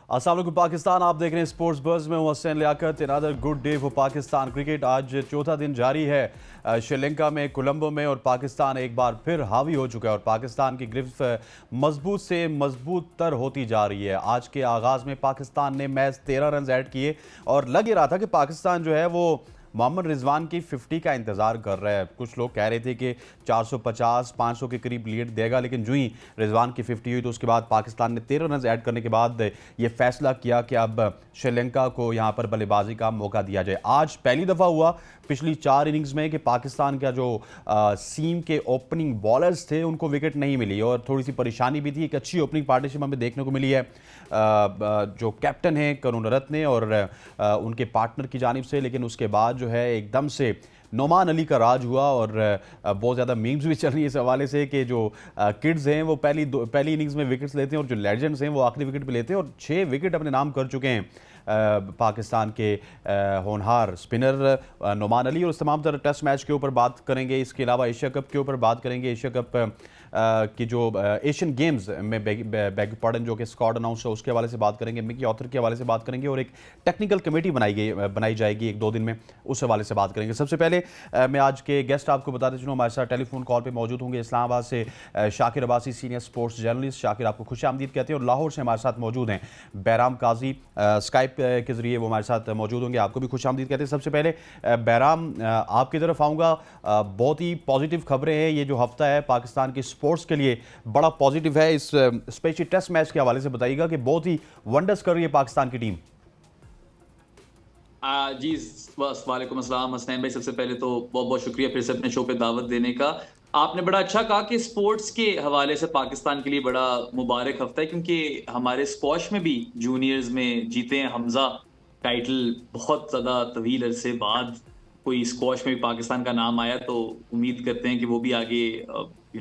अस्सलाम वालेकुम पाकिस्तान, आप देख रहे हैं स्पोर्ट्स बज़ में। हूं Hasan Liaquat. Another good day for Pakistan cricket. आज चौथा दिन जारी है श्रीलंका में, कोलंबो में, और पाकिस्तान एक बार फिर हावी हो चुका है और पाकिस्तान की गिरफ्त मजबूत से मजबूत तर होती जा रही है। आज के आगाज़ में पाकिस्तान ने मैच 13 रन ऐड किए और लग ही रहा था कि पाकिस्तान जो है वो मोहम्मद रिजवान की 50 का इंतज़ार कर रहा है। कुछ लोग कह रहे थे कि 450-500 के करीब लीड देगा, लेकिन जो ही रिजवान की 50 हुई तो उसके बाद पाकिस्तान ने 13 रन ऐड करने के बाद ये फैसला किया कि अब श्रीलंका को यहाँ पर बल्लेबाजी का मौका दिया जाए। आज पहली दफ़ा हुआ पिछली 4 इनिंग्स में कि पाकिस्तान का जो सीम के ओपनिंग बॉलर्स थे उनको विकेट नहीं मिली और थोड़ी सी परेशानी भी थी। एक अच्छी ओपनिंग पार्टनरशिप हमें देखने को मिली है जो कैप्टन है करुण रत्ने और उनके पार्टनर की जानिब से, लेकिन उसके बाद जो है एकदम से नोमान अली का राज हुआ और बहुत ज़्यादा मीम्स भी चल रही है इस हवाले से कि जो किड्स हैं वो पहली इनिंग्स में विकेट्स लेते हैं और जो लेजेंड्स हैं वो आखिरी विकेट पे लेते हैं, और 6 विकेट अपने नाम कर चुके हैं पाकिस्तान के होनहार स्पिनर नोमान अली। और इस तमाम तरह टेस्ट मैच के ऊपर बात करेंगे, इसके अलावा एशिया कप के ऊपर बात करेंगे। एशिया कप की जो एशियन गेम्स में बैग पॉर्डन जो कि स्क्वाड अनाउंस है उसके हवाले से बात करेंगे, मिकी ऑथर के हवाले से बात करेंगे, और एक टेक्निकल कमेटी बनाई जाएगी 1-2 दिन में, उस हवाले से बात करेंगे। सबसे पहले मैं आज के गेस्ट आपको बताते चलूँ, हमारे साथ टेलीफोन कॉल पे मौजूद होंगे इस्लामाबाद से Shakir Abbasi, senior sports journalist. Shakir, आपको खुशामदीद कहते हैं। और लाहौर से हमारे साथ मौजूद हैं बैराम काजी, स्काइप के जरिए वो हमारे साथ मौजूद होंगे, आपको भी खुशामदीद कहते हैं। सबसे पहले बैराम, आपकी तरफ आऊँगा। बहुत ही पॉजिटिव खबरें हैं, ये जो हफ्ता है पाकिस्तान की स्पोर्ट्स के लिए बड़ा पॉजिटिव है। इस स्पेशली टेस्ट मैच के हवाले से बताइएगा कि बहुत ही वंडर्स कर रही है पाकिस्तान की टीम। जी, वालेकुम अस्सलाम हसनैन भाई। सबसे पहले तो बहुत बहुत शुक्रिया फिर से अपने शो पे दावत देने का। आपने बड़ा अच्छा कहा कि स्पोर्ट्स के हवाले से पाकिस्तान के लिए बड़ा मुबारक हफ्ता है, क्योंकि हमारे स्क्वॉश में भी जूनियर्स में जीते हैं हमजा टाइटल। बहुत ज़्यादा तवील अरसे बाद कोई स्क्वॉश में भी पाकिस्तान का नाम आया, तो उम्मीद करते हैं कि वो भी आगे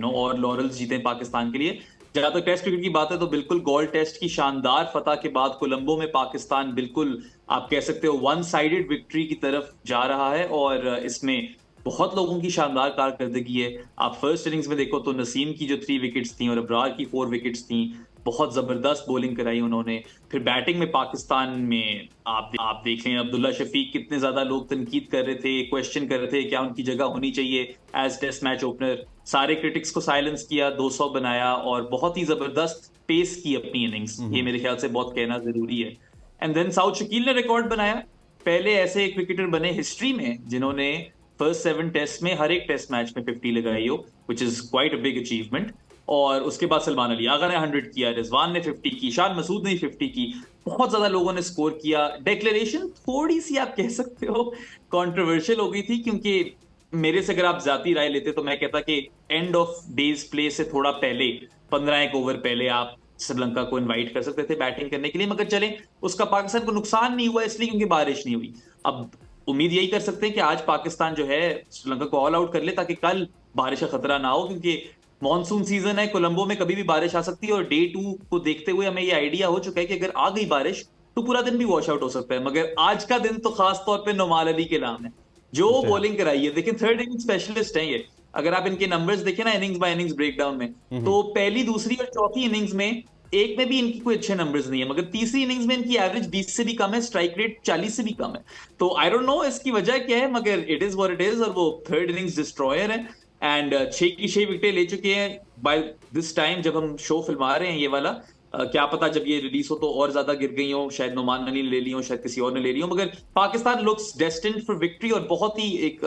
और लॉरल्स जीते पाकिस्तान के लिए। जहां तक टेस्ट क्रिकेट की बात है तो बिल्कुल गोल्ड टेस्ट की शानदार फतह के बाद कोलंबो में पाकिस्तान बिल्कुल आप कह सकते हो वन साइडेड विक्ट्री की तरफ जा रहा है, और इसमें बहुत लोगों की शानदार कारकर्दगी है। आप फर्स्ट इनिंग्स में देखो तो नसीम की जो 3 विकेट्स थी और अबरार की 4 विकेट्स थी, बहुत जबरदस्त बॉलिंग कराई उन्होंने। फिर बैटिंग में पाकिस्तान में आप देख लें, अब्दुल्ला शफीक कितने ज्यादा लोग तनकीद कर रहे थे, क्वेश्चन कर रहे थे क्या उनकी जगह होनी चाहिए एज टेस्ट मैच ओपनर। सारे क्रिटिक्स को साइलेंस किया, 200 बनाया और बहुत ही जबरदस्त पेस की अपनी इनिंग्स। ये मेरे ख्याल से बहुत कहना जरूरी है। एंड देन साउथ शकील ने रिकॉर्ड बनाया, पहले ऐसे एक विकेटर बने हिस्ट्री में जिन्होंने फर्स्ट 7 टेस्ट में हर एक टेस्ट मैच में 50 लगाई हो, which is quite a big achievement. और उसके बाद सलमान अली आगा ने 100 किया, रिजवान ने 50 की, शान मसूद ने 50 की, बहुत ज्यादा लोगों ने स्कोर किया। डिक्लेरेशन थोड़ी सी आप कह सकते हो कंट्रोवर्शियल हो गई थी, क्योंकि मेरे से अगर आप जाती राय लेते तो मैं कहता कि एंड ऑफ डेज प्ले से थोड़ा पहले 15 ओवर पहले आप श्रीलंका को इनवाइट कर सकते थे बैटिंग करने के लिए, मगर चलें उसका पाकिस्तान को नुकसान नहीं हुआ इसलिए क्योंकि बारिश नहीं हुई। अब उम्मीद यही कर सकते हैं कि आज पाकिस्तान जो है श्रीलंका को ऑल आउट कर ले ताकि कल बारिश का खतरा ना हो, क्योंकि मॉनसून सीजन है, कोलंबो में कभी भी बारिश आ सकती है। और डे 2 को देखते हुए हमें ये आइडिया हो चुका है कि अगर आ गई बारिश तो पूरा दिन भी वॉश आउट हो सकता है। मगर आज का दिन तो खास तौर पे नोमान अली के नाम है, जो बॉलिंग कराई है। देखिए, थर्ड इनिंग स्पेशलिस्ट हैं ये। अगर आप इनके नंबर्स देखें ना इनिंग्स बाय इनिंग्स ब्रेकडाउन में, तो पहली, दूसरी और चौथी इनिंग्स में एक में भी इनकी कोई अच्छे नंबर्स नहीं है, मगर तीसरी इनिंग्स में इनकी एवरेज 20 से भी कम है, स्ट्राइक रेट 40 से भी कम है। तो आई डोंट नो इसकी वजह क्या है, मगर it is what it is. और वो थर्ड इनिंग्स डिस्ट्रॉयर है एंड 6 की 6 विकेटें ले चुके हैं बाय दिस टाइम जब हम शो फिल्मा रहे हैं ये वाला। क्या पता जब ये रिलीज हो तो और ज्यादा गिर गई हो, शायद नोमान अली ने ले ली हो, शायद किसी और ने ले ली हो, मगर Pakistan looks destined for victory. और बहुत ही एक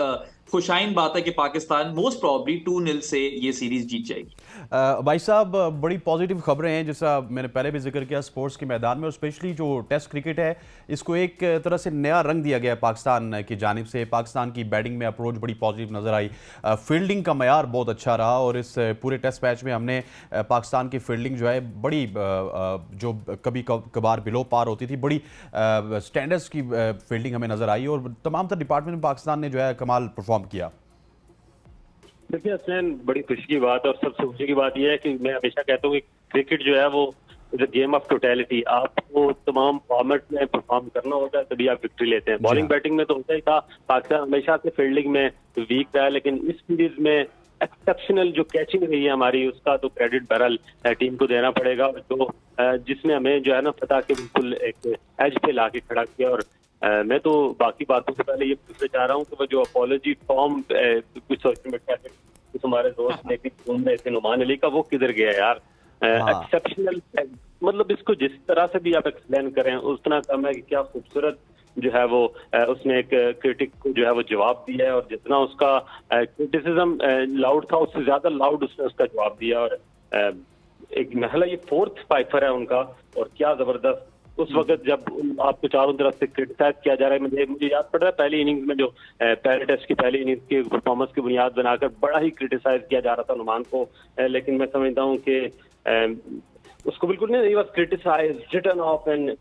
खुशाइन बात है कि पाकिस्तान मोस्ट प्रोबेबली 2-0 से ये सीरीज जीत जाएगी। भाई साहब, बड़ी पॉजिटिव खबरें हैं जैसा मैंने पहले भी जिक्र किया स्पोर्ट्स के मैदान में, और स्पेशली जो टेस्ट क्रिकेट है इसको एक तरह से नया रंग दिया गया है पाकिस्तान की जानिब से। पाकिस्तान की बैटिंग में अप्रोच बड़ी पॉजिटिव नज़र आई, फील्डिंग का मयार बहुत अच्छा रहा, और इस पूरे टेस्ट मैच में हमने पाकिस्तान की फील्डिंग जो है बड़ी जो कभी कभार बिलो पार होती थी, बड़ी स्टैंडर्ड्स की फील्डिंग हमें नज़र आई, और तमाम तर डिपार्टमेंट में पाकिस्तान ने जो है कमाल परफॉर्म किया। देखिए हसनैन, बड़ी खुशी की बात है और सबसे खुशी की बात यह है कि मैं हमेशा कहता हूँ कि क्रिकेट जो है वो is a game of totality. आपको तमाम फॉर्मेट में परफॉर्म करना होता है तभी आप विक्ट्री लेते हैं। बॉलिंग बैटिंग में तो होता ही था, पाकिस्तान हमेशा से फील्डिंग में वीक रहा है, लेकिन इस सीरीज में एक्सेप्शनल जो कैचिंग रही है हमारी, उसका तो क्रेडिट बहरहाल टीम को देना पड़ेगा। और जो जिसने हमें जो है ना पता के बिल्कुल एक एज पे लाके खड़ा किया। और मैं तो बाकी बातों से पहले ये पूछना चाह रहा हूँ कि वो जो अपॉलॉजी फॉर्म कुछ सोशल मीडिया पे कुछ हमारे दोस्त ने घूमने थे नुमान अली का, वो किधर गया यार? एक्सेप्शनल मतलब इसको जिस तरह से भी आप एक्सप्लेन करें उतना कम है कि क्या खूबसूरत जो है वो उसने एक क्रिटिक को जो है वो जवाब दिया है। और जितना उसका क्रिटिसिज्म लाउड था उससे ज्यादा लाउड उसने उसका जवाब दिया। और एक महला ये 4th फाइफर है उनका, और क्या जबरदस्त उस वक्त जब आपको चारों तरफ से क्रिटिसाइज किया जा रहा है। मुझे याद पड़ रहा है पहली इनिंग्स में जो पहले टेस्ट की पहली इनिंग्स की परफॉर्मेंस की बुनियाद बनाकर बड़ा ही क्रिटिसाइज किया जा रहा था नुमान को, लेकिन मैं समझता हूँ कि उसको बिल्कुल नहीं, was criticise written off and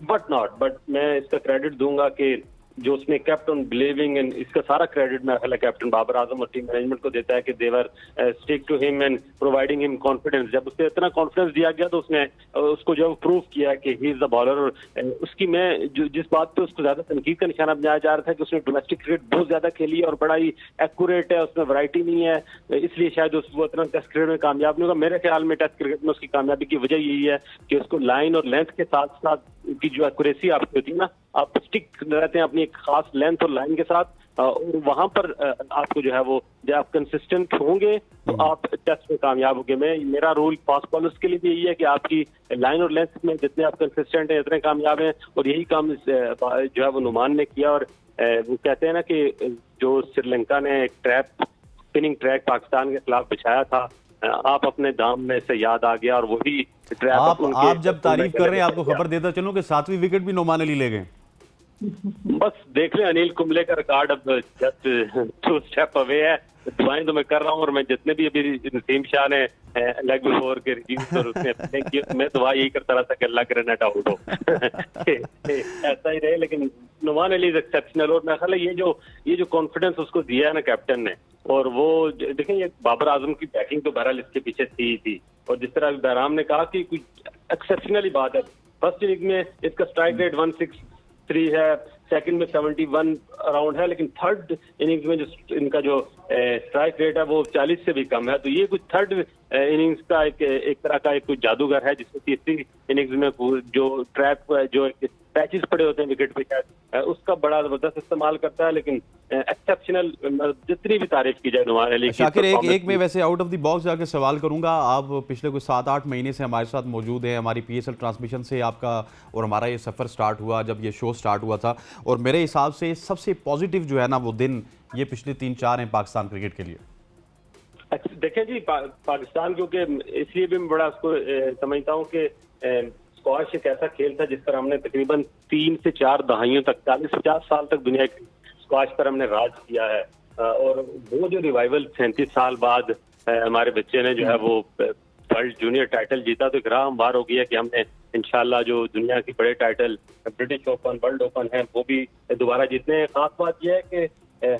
but मैं इसका क्रेडिट दूंगा कि जो उसने केप्ट ऑन बिलीविंग, एंड इसका सारा क्रेडिट मैं कैप्टन बाबर आजम और टीम मैनेजमेंट को देता है कि they were stick to him and providing him confidence. जब उसे इतना कॉन्फिडेंस दिया गया तो उसने उसको जब प्रूव किया कि ही इज द बॉलर। और उसकी मैं जिस बात पे उसको ज्यादा तनकीद का निशाना बनाया जा रहा था कि उसने डोमेस्टिक क्रिकेट बहुत ज्यादा खेली है और बड़ा ही एक्यूरेट है, उसमें वैरायटी नहीं है, इसलिए शायद वो इतना टेस्ट क्रिकेट में कामयाब नहीं होगा। मेरे ख्याल में टेस्ट क्रिकेट में उसकी कामयाबी की वजह यही है कि उसको लाइन और लेंथ के साथ साथ की जो एक्यूरेसी आपकी होती है ना, आप स्टिक रहते हैं अपनी एक खास लेंथ और लाइन के साथ, और वहां पर आपको जो है वो जब आप कंसिस्टेंट होंगे तो आप टेस्ट में कामयाब होंगे। मेरा रूल फास्ट बॉलर्स के लिए भी यही है कि आपकी लाइन और लेंथ में जितने आप कंसिस्टेंट हैं इतने कामयाब हैं, और यही काम जो है वो नुमान ने किया। और वो कहते हैं ना कि जो श्रीलंका ने एक स्पिनिंग ट्रैक पाकिस्तान के खिलाफ बिछाया था, आप अपने दाम में से याद आ गया, और वही ट्रैक आप जब तारीफ कर रहे हैं आपको खबर देता चलूं कि 7वीं विकेट भी नुमान अली ले गए। बस देख लें, अनिल कुंबले का रिकॉर्ड अब जस्ट 2 स्टेप अवे है। दुआएं तो मैं कर रहा हूँ, और मैं जितने भी अभी नसीम शाह ने लेग बिफोर के रिव्यूज और उसने मैं दुआ यही करता रहा था कि अल्लाह करे नेट आउट हो ऐसा ही रहे। लेकिन नुमान अली इज एक्सेप्शनल, और मेरा ख्याल है ये जो कॉन्फिडेंस उसको दिया है ना कैप्टन ने, और वो देखें ये बाबर आजम की बैटिंग तो बहरहाल इसके पीछे थी, और जिस तरह बहराम ने कहा कि कुछ एक्सेप्शनल ही बात है। फर्स्ट इनिंग में इसका स्ट्राइक रेट 163 है, सेकंड में 71 अराउंड है, लेकिन थर्ड इनिंग्स में जो इनका जो स्ट्राइक रेट है वो 40 से भी कम है। तो ये कुछ थर्ड इनिंग्स का एक तरह का एक कुछ जादूगर है, जिसमें तीसरी इनिंग्स में जो ट्रैप जो पैचेस पड़े होते हैं विकेट पे शायद उसका बड़ा जबरदस्त इस्तेमाल करता है। लेकिन एक्सेप्शनल जितनी भी तारीफ की जाए नुमान अली की। शाकिर एक में वैसे आउट ऑफ द बॉक्स जाके सवाल करूंगा, आप पिछले कुछ 7-8 महीने से हमारे साथ मौजूद हैं, हमारी PSL ट्रांसमिशन से आपका और हमारा ये सफ़र स्टार्ट हुआ जब ये शो स्टार्ट हुआ था, और मेरे हिसाब से सबसे पॉजिटिव जो है ना वो दिन ये पिछले 3-4 हैं पाकिस्तान क्रिकेट के लिए। देखें जी, पाकिस्तान क्योंकि इसलिए भी मैं बड़ा उसको समझता हूँ कि स्क्वाश एक ऐसा खेल था जिस पर हमने तकरीबन 3 से 4 दहाइयों तक 40-50 साल तक दुनिया की स्क्वाश पर हमने राज किया है। और वो जो रिवाइवल 37 साल बाद हमारे बच्चे ने जो है वो वर्ल्ड जूनियर टाइटल जीता, तो एक राह हमवार हो गई है कि हमने इंशाल्लाह जो दुनिया की बड़े title British open, world open है, वो भी दोबारा जीतने हैं। खास बात यह है कि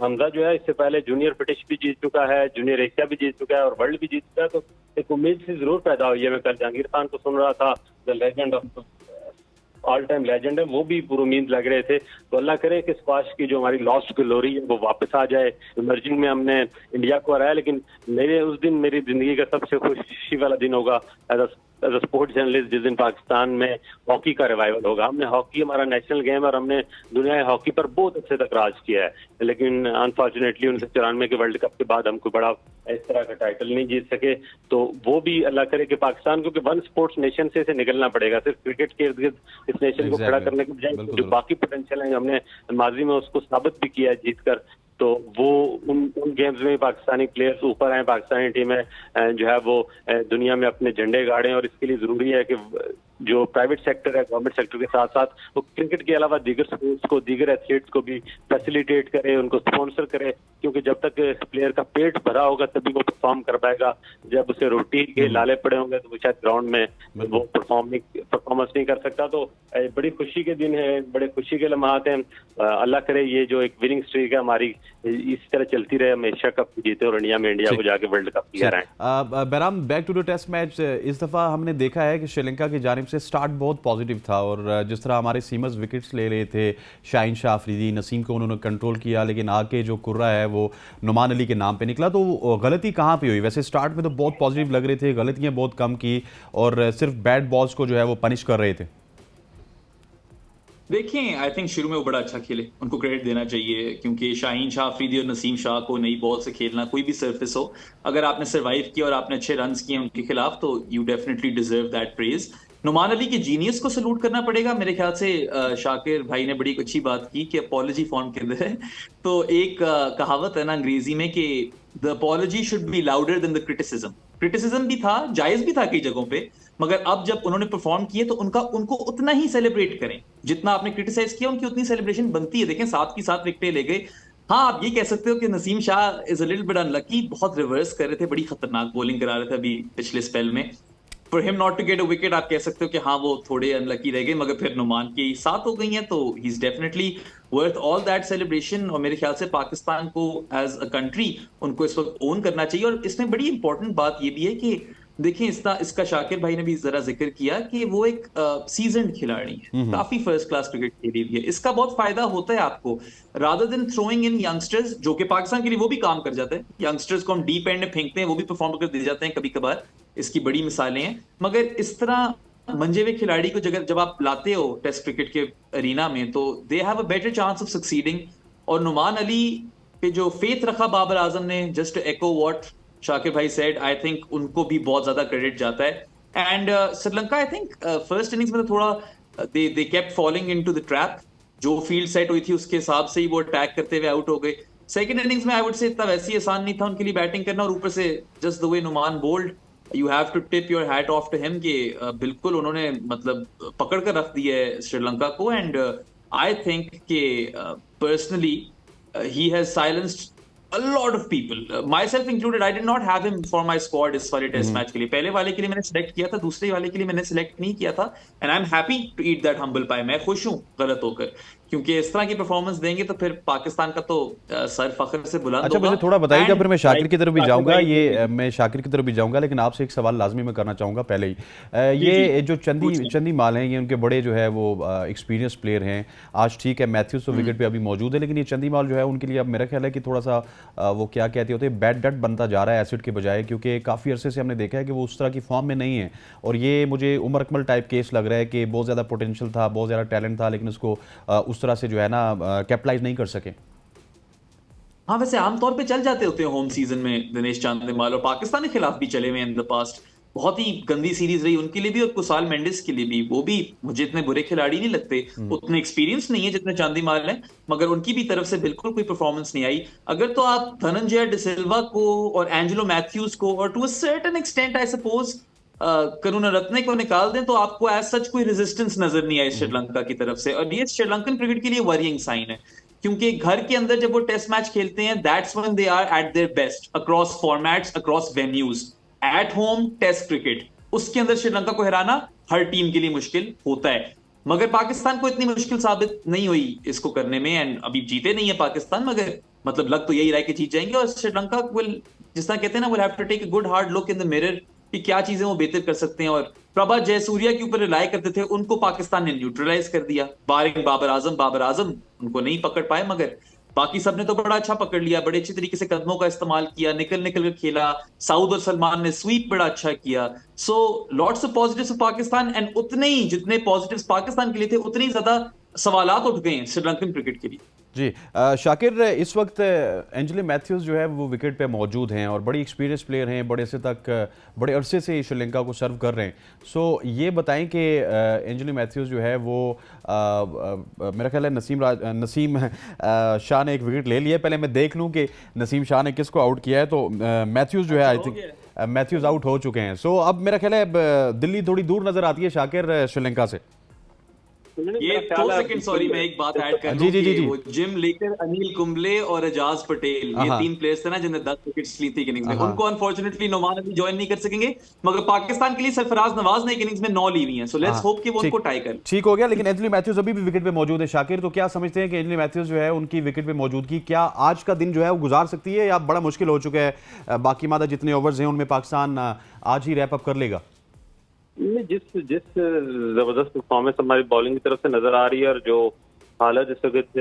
हमजा जो है इससे पहले जूनियर ब्रिटिश भी जीत चुका है, जूनियर एशिया भी जीत चुका है और वर्ल्ड भी जीत चुका है, तो एक उम्मीद से जरूर पैदा हुई है। मैं कल जहांगीर खान को सुन रहा था, the legend of all time legend है, वो भी पूरी उम्मीद लग रहे थे। तो अल्लाह करे कि स्क्वाश की जो हमारी लॉस्ट ग्लोरी है वो वापस आ जाए। इमर्जिंग में हमने इंडिया को हराया, लेकिन उस दिन मेरी जिंदगी का सबसे खुशी वाला दिन होगा एज अ स्पोर्ट्स जर्नलिस्ट, जिस दिन पाकिस्तान में हॉकी का रिवाइवल होगा। हमने हॉकी हमारा नेशनल गेम है और हमने दुनिया हॉकी पर बहुत अच्छे तक राज किया है, लेकिन अनफॉर्चुनेटली 1994 के वर्ल्ड कप के बाद हमको बड़ा इस तरह का टाइटल नहीं जीत सके। तो वो भी अल्लाह करे कि पाकिस्तान को वन स्पोर्ट्स नेशन से निकलना पड़ेगा। सिर्फ क्रिकेट के इर्द गिर्द इस नेशन को खड़ा करने के बजाय जो बाकी पोटेंशियल है हमने माजी में उसको साबित भी किया है जीत कर। तो वो उन गेम्स में पाकिस्तानी प्लेयर्स ऊपर आए, पाकिस्तानी टीमें जो है वो दुनिया में अपने झंडे गाड़ें, और इसके लिए जरूरी है कि जो प्राइवेट सेक्टर है गवर्नमेंट सेक्टर के साथ साथ वो क्रिकेट के अलावा दीगर स्पोर्ट्स को, दीगर एथलीट्स को भी फैसिलिटेट करे, उनको स्पॉन्सर करे, क्योंकि जब तक प्लेयर का पेट भरा होगा तभी वो परफॉर्म कर पाएगा। जब उसे रोटी के लाले पड़े होंगे तो वो शायद ग्राउंड में वो परफॉर्मेंस नहीं कर सकता। तो बड़ी खुशी के दिन है, बड़े खुशी के लम्हात हैं। अल्लाह करे ये जो एक विनिंग स्ट्रीक है हमारी इस तरह चलती रहे, हम एशिया कप जीते और इंडिया को जाके वर्ल्ड कप की हराएं। Bahram, back to the test match, इस दफा हमने देखा है कि श्रीलंका की जानिब टाइम से स्टार्ट बहुत पॉजिटिव था और जिस तरह हमारे सीमर्स विकेट्स ले रहे थे, शाहीन शाह अफरीदी, नसीम को उन्होंने कंट्रोल किया, लेकिन आके जो कुर्रा है वो नुमान अली के नाम पे निकला। तो गलती कहाँ पे हुई? वैसे स्टार्ट में तो बहुत पॉजिटिव लग रहे थे, गलतियाँ बहुत कम की और सिर्फ बैड बॉल्स को जो है वो पनिश कर रहे थे। देखें, आई थिंक शुरू में वो बड़ा अच्छा खेले, उनको क्रेडिट देना चाहिए, क्योंकि शाहीन शाह अफरीदी और नसीम शाह को नई बॉल से खेलना, कोई भी सरफेस हो, अगर आपने सर्वाइव किया और आपने अच्छे रन्स किए उनके खिलाफ, तो you definitely deserve that praise. Nauman Ali के जीनियस को सलूट करना पड़ेगा मेरे ख्याल से। शाकिर भाई ने बड़ी अच्छी बात की कि अपॉलॉजी फॉर्म के अंदर है। तो एक कहावत है ना अंग्रेजी में कि the apology should be louder than the criticism. Criticism भी था, जायज भी था कई जगहों पे, मगर अब जब उन्होंने परफॉर्म किए तो उनको उतना ही सेलिब्रेट करें जितना आपने क्रिटिसाइज किया, उनकी उतनी सेलिब्रेशन बनती है। देखें 7 की 7 विकेटें ले गए। हाँ, आप ये कह सकते हो कि Naseem Shah is a little bit unlucky, बहुत रिवर्स कर रहे थे, बड़ी खतरनाक बॉलिंग करा रहे थे अभी पिछले स्पेल में। For him not to get a wicket, आप कह सकते हो कि हाँ वो थोड़े अनलकी रह गए, मगर फिर नुमान की 7 हो गई हैं, तो he is definitely worth all that celebration. और मेरे ख्याल से पाकिस्तान को एज अ कंट्री उनको इस वक्त ओन करना चाहिए। और इसमें बड़ी इंपॉर्टेंट बात ये भी है कि देखिए, इसका शाकिर भाई ने भी जरा जिक्र किया कि वो एक सीजन्ड खिलाड़ी है, काफी फर्स्ट क्लास क्रिकेट खेली हुई है। इसका बहुत फायदा होता है आपको, रादर देन थ्रोइंग इन यंगस्टर्स, जो कि पाकिस्तान के लिए वो भी काम कर जाते हैं। यंगस्टर्स को हम डीप एंड में फेंकते हैं, वो भी परफॉर्म कर दे जाते हैं कभी कभार, इसकी बड़ी मिसालें हैं। मगर इस तरह मंजे हुए खिलाड़ी को जब आप लाते हो टेस्ट क्रिकेट के अरीना में, तो they have a better chance of succeeding. और नुमान अली पे जो फेथ रखा बाबर आजम ने, जस्ट एको व्हाट शाकिर भाई सेड, आई थिंक उनको भी बहुत ज्यादा क्रेडिट जाता है। And Sri Lanka, I think first innings में तो थोड़ा they kept falling into the trap. जो फील्ड सेट हुई थी उसके हिसाब से ही वो अटैक करते हुए आउट हो गए। सेकंड इनिंग्स में आई वुड से इतना वैसे आसान नहीं था उनके लिए बैटिंग करना, और ऊपर से just the way Nauman bowled, you have to tip your hat off to him कि बिल्कुल उन्होंने मतलब पकड़ कर रख दिया है श्रीलंका को। एंड आई थिंक कि personally he has silenced a lot of people, myself included. I did not have him for my squad इस वाले टेस्ट मैच के लिए। पहले वाले के लिए मैंने सिलेक्ट किया था, दूसरे वाले के लिए मैंने सिलेक्ट नहीं किया था। And I am happy to eat that humble pie. मैं खुश हूं गलत होकर, क्योंकि इस तरह की परफॉर्मेंस देंगे तो फिर पाकिस्तान का तो सर फख्र से बुलंद अच्छा, होगा। मुझे थोड़ा बताइएगा, फिर मैं शाकिर की तरफ भी जाऊंगा। मैं शाकिर की तरफ भी जाऊंगा, लेकिन आपसे एक सवाल लाजमी मैं करना चाहूंगा पहले ही। ये जो चंदी माल हैं, ये उनके बड़े जो है वो एक्सपीरियंस प्लेयर हैं। आज ठीक है मैथ्यूज तो विकेट पे अभी मौजूद है, लेकिन ये चंदी माल जो है उनके लिए अब मेरा ख्याल है कि थोड़ा सा वो क्या कहते होते हैं, बैड डट बनता जा रहा है एसिड के बजाय, क्योंकि काफ़ी अरसे से हमने देखा है कि वो उस तरह की फॉर्म में नहीं है। और ये मुझे उमर अकमल टाइप केस लग रहा है कि बहुत ज़्यादा पोटेंशियल था, बहुत ज़्यादा टैलेंट था, लेकिन उसको उस तरह से जो है ना कैपिटलाइज नहीं कर सके। हाँ, वैसे आमतौर पे चल जाते होते हैं होम सीजन में दिनेश चांदिमाल, और पाकिस्तान के खिलाफ भी चले हुए इन द पास्ट। बहुत ही गंदी सीरीज रही उनके लिए भी और कुसाल मेंडिस के लिए भी। वो भी मुझे इतने बुरे खिलाड़ी नहीं लगते, उतने एक्सपीरियंस नहीं है जितने चांदिमाल हैं, मगर उनकी भी तरफ से बिल्कुल कोई परफॉर्मेंस नहीं आई। अगर तो आप धनंजय डिसिल्वा को और एंजेलो मैथ्यूज को और to a certain extent I suppose Karunaratne को निकाल दें, तो आपको एज सच कोई रेजिस्टेंस नजर नहीं आई श्रीलंका की तरफ से। और ये श्रीलंकन क्रिकेट के लिए वरिंग साइन है, क्योंकि घर के अंदर जब वो टेस्ट मैच खेलते हैं, that's when they are at their best across formats, across venues. At home test cricket, उसके अंदर श्रीलंका को हराना हर टीम के लिए मुश्किल होता है, मगर पाकिस्तान को इतनी मुश्किल साबित नहीं हुई इसको करने में। एंड अभी जीते नहीं है पाकिस्तान, मगर मतलब लग तो यही रहा है कि जीत जाएंगे। और श्रीलंका विल, जिस तरह कहते हैं ना, will have to take a good hard look in the mirror कि क्या चीजें वो बेहतर कर सकते हैं। और प्रभा जयसूर्या के ऊपर रिलाई करते थे, उनको पाकिस्तान ने न्यूट्रलाइज कर दिया, बारिंग बाबर आजम उनको नहीं पकड़ पाए, मगर बाकी सबने तो बड़ा अच्छा पकड़ लिया, बड़े अच्छे तरीके से कदमों का इस्तेमाल किया, निकल कर खेला। साउद और सलमान ने स्वीप बड़ा अच्छा किया। So lots of positives of Pakistan, and उतने ही जितने पॉजिटिव्स पाकिस्तान के लिए थे, उतने ही ज्यादा सवालात उठ गए हैं श्रीलंकन क्रिकेट के लिए। जी शाकिर, इस वक्त एंजेलो मैथ्यूज जो है वो विकेट पे मौजूद हैं और बड़ी एक्सपीरियंस प्लेयर हैं, बड़े अरसे से श्रीलंका को सर्व कर रहे हैं। सो ये बताएं कि एंजेलो मैथ्यूज जो है वो मेरा ख्याल है नसीम शाह ने एक विकेट ले लिया। पहले मैं देख लूं कि नसीम शाह ने किसको आउट किया है। तो मैथ्यूज जो है, आई थिंक मैथ्यूज आउट हो चुके हैं। सो अब मेरा ख्याल है दिल्ली थोड़ी दूर नजर आती है शाकिर श्रीलंका से। ये 2 सेकंड, सॉरी मैं एक बात ऐड कर दूं कि वो जिम लेकर अनिल कुंबले और एजाज पटेल, ये 3 प्लेयर्स थे ना जिन्होंने 10 विकेट्स ली थी इनिंग्स में, उनको अनफॉर्चुनेटली नुमान अली ज्वाइन नहीं कर सकेंगे, मगर पाकिस्तान के लिए सरफराज नवाज ने एक इनिंग्स में 9 ली हुई हैं। सो लेट्स होप कि वो उनको टाई कर। ठीक हो गया, लेकिन एंजेलो मैथ्यूज अभी भी विकेट पे मौजूद है। शाकिर, तो क्या समझते हैं कि एंजेलो मैथ्यूज जो है उनकी विकेट पे मौजूदगी क्या आज का दिन जो है वो गुजार सकती है, या बड़ा मुश्किल हो चुका है? बाकी मादा जितने ओवर्स हैं उनमें पाकिस्तान आज ही रैप अप कर लेगा? जिस जिस जबरदस्त परफॉर्मेंस हमारी बॉलिंग की तरफ से नजर आ रही है और जो हालत इस वक्त